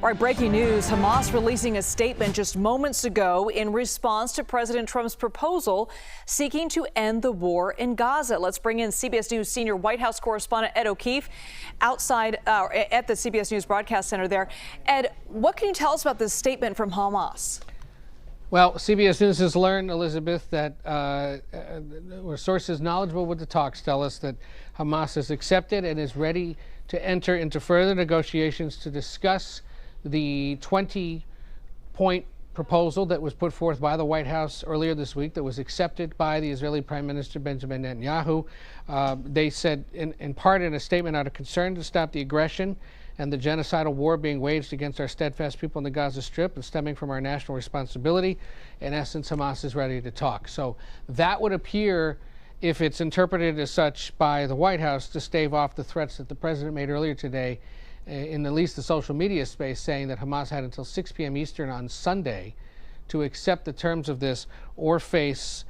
All right, breaking news. Hamas releasing a statement just moments ago in response to President Trump's proposal seeking to end the war in Gaza. Let's bring in CBS News senior White House correspondent Ed O'Keefe outside at the CBS News Broadcast Center there. Ed, what can you tell us about this statement from Hamas? Well, CBS News has learned, Elizabeth, that sources knowledgeable with the talks tell us that Hamas has accepted and is ready to enter into further negotiations to discuss the 20-point proposal that was put forth by the White House earlier this week that was accepted by the Israeli Prime Minister Benjamin Netanyahu. They said, in part in a statement, out of concern to stop the aggression and the genocidal war being waged against our steadfast people in the Gaza Strip and stemming from our national responsibility, in essence, Hamas is ready to talk. So that would appear, if it's interpreted as such by the White House, to stave off the threats that the president made earlier today in at least the social media space, saying that Hamas had until 6 p.m. Eastern on Sunday to accept the terms of this or face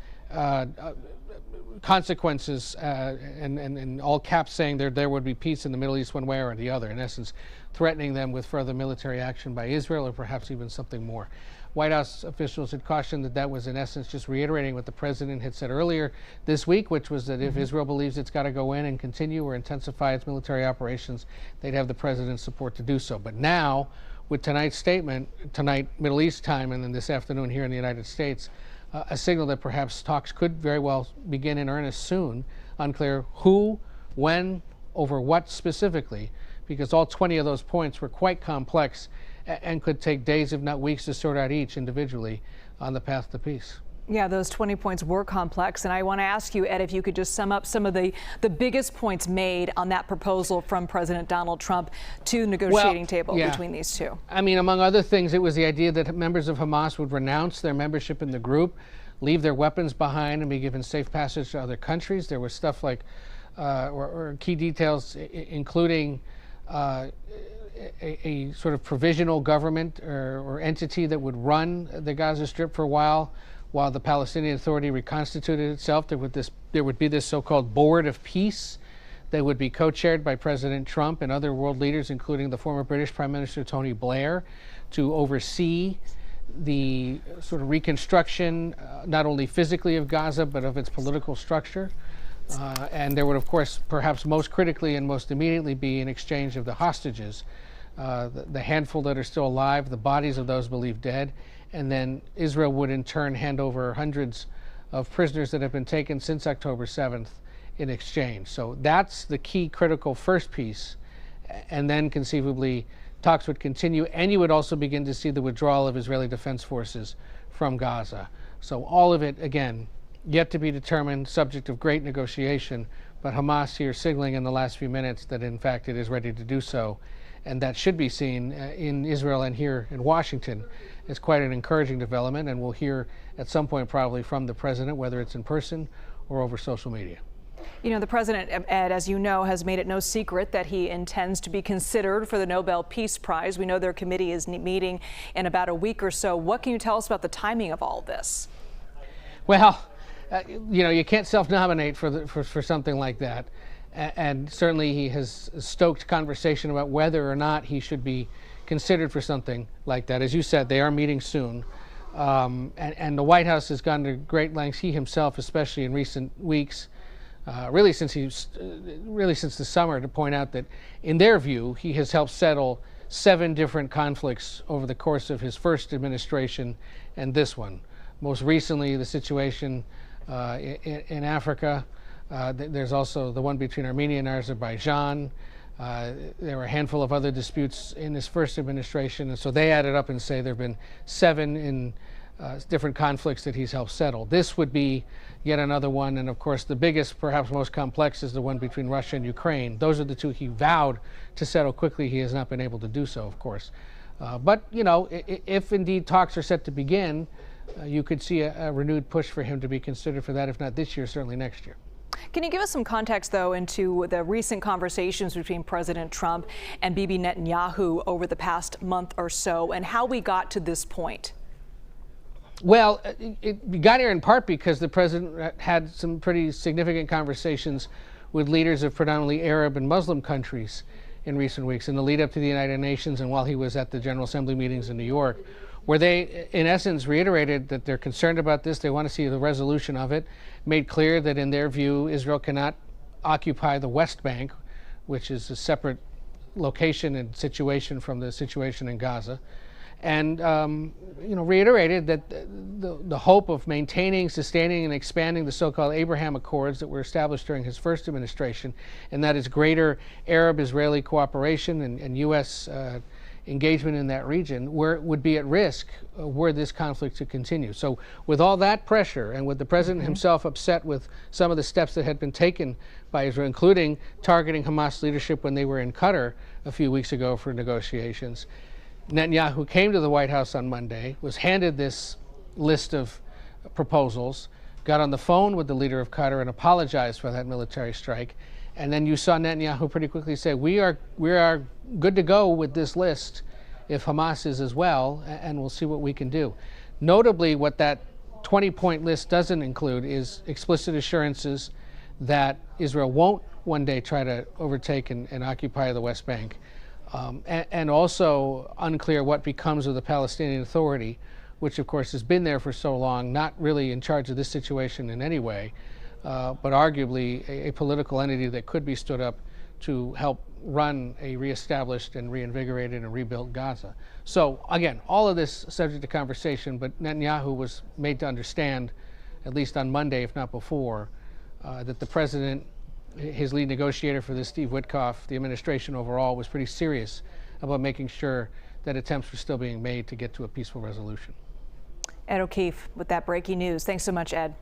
consequences, and all caps saying there would be peace in the Middle East one way or the other, in essence threatening them with further military action by Israel or perhaps even something more. White House officials had cautioned that was in essence just reiterating what the president had said earlier this week, which was that if Israel believes it's got to go in and continue or intensify its military operations, they'd have the president's support to do so. But now, with tonight's statement, tonight Middle East time, and then this afternoon here in the United States, a signal that perhaps talks could very well begin in earnest soon. Unclear who, when, over what specifically, because all 20 of those points were quite complex and could take days, if not weeks, to sort out each individually on the path to peace. Yeah, those 20 points were complex. And I want to ask you, Ed, if you could just sum up some of the biggest points made on that proposal from President Donald Trump to the negotiating table between these two. I mean, among other things, it was the idea that members of Hamas would renounce their membership in the group, leave their weapons behind, and be given safe passage to other countries. There was stuff like, or key details, including a sort of provisional government or entity that would run the Gaza Strip for a while the Palestinian Authority reconstituted itself. There would be this so-called Board of Peace that would be co-chaired by President Trump and other world leaders, including the former British Prime Minister Tony Blair, to oversee the sort of reconstruction, not only physically of Gaza, but of its political structure. And there would, of course, perhaps most critically and most immediately be an exchange of the hostages, the handful that are still alive, the bodies of those believed dead, and then Israel would in turn hand over hundreds of prisoners that have been taken since October 7th in exchange. So that's the key critical first piece, and then conceivably talks would continue, and you would also begin to see the withdrawal of Israeli defense forces from Gaza. So all of it, again, yet to be determined, subject of great negotiation, but Hamas here signaling in the last few minutes that in fact it is ready to do so, and that should be seen in Israel and here in Washington as quite an encouraging development, and we'll hear at some point probably from the president, whether it's in person or over social media. You know, the president, Ed, as you know, has made it no secret that he intends to be considered for the Nobel Peace Prize. We know their committee is meeting in about a week or so. What can you tell us about the timing of all this? Well, you know, you can't self-nominate for something like that. And certainly he has stoked conversation about whether or not he should be considered for something like that. As you said, they are meeting soon. And the White House has gone to great lengths, he himself, especially in recent weeks, really since the summer, to point out that in their view, he has helped settle 7 different conflicts over the course of his first administration and this one. Most recently, the situation in Africa. There's also the one between Armenia and Azerbaijan. There were a handful of other disputes in his first administration, and so they added up and say there have been 7 in different conflicts that he's helped settle. This would be yet another one, and of course the biggest, perhaps most complex, is the one between Russia and Ukraine. Those are the 2 he vowed to settle quickly. He has not been able to do so, of course. But, you know, if indeed talks are set to begin, you could see a renewed push for him to be considered for that, if not this year, certainly next year. Can you give us some context, though, into the recent conversations between President Trump and Bibi Netanyahu over the past month or so, and how we got to this point? Well, we got here in part because the president had some pretty significant conversations with leaders of predominantly Arab and Muslim countries in recent weeks in the lead up to the United Nations and while he was at the General Assembly meetings in New York, where they, in essence, reiterated that they're concerned about this. They want to see the resolution of it, made clear that in their view, Israel cannot occupy the West Bank, which is a separate location and situation from the situation in Gaza, and reiterated that the hope of maintaining, sustaining, and expanding the so-called Abraham Accords that were established during his first administration, and that is greater Arab-Israeli cooperation and U.S. Engagement in that region, would be at risk were this conflict to continue. So with all that pressure and with the president himself upset with some of the steps that had been taken by Israel, including targeting Hamas leadership when they were in Qatar a few weeks ago for negotiations, Netanyahu came to the White House on Monday, was handed this list of proposals, got on the phone with the leader of Qatar and apologized for that military strike. And then you saw Netanyahu pretty quickly say, we are good to go with this list if Hamas is as well, and we'll see what we can do. Notably, what that 20-point list doesn't include is explicit assurances that Israel won't one day try to overtake and occupy the West Bank. And also unclear what becomes of the Palestinian Authority, which of course has been there for so long, not really in charge of this situation in any way, but arguably a political entity that could be stood up to help run a reestablished and reinvigorated and rebuilt Gaza. So again, all of this subject to conversation, but Netanyahu was made to understand, at least on Monday, if not before, that the president, his lead negotiator for this, Steve Witkoff, the administration overall, was pretty serious about making sure that attempts were still being made to get to a peaceful resolution. Ed O'Keefe with that breaking news. Thanks so much, Ed.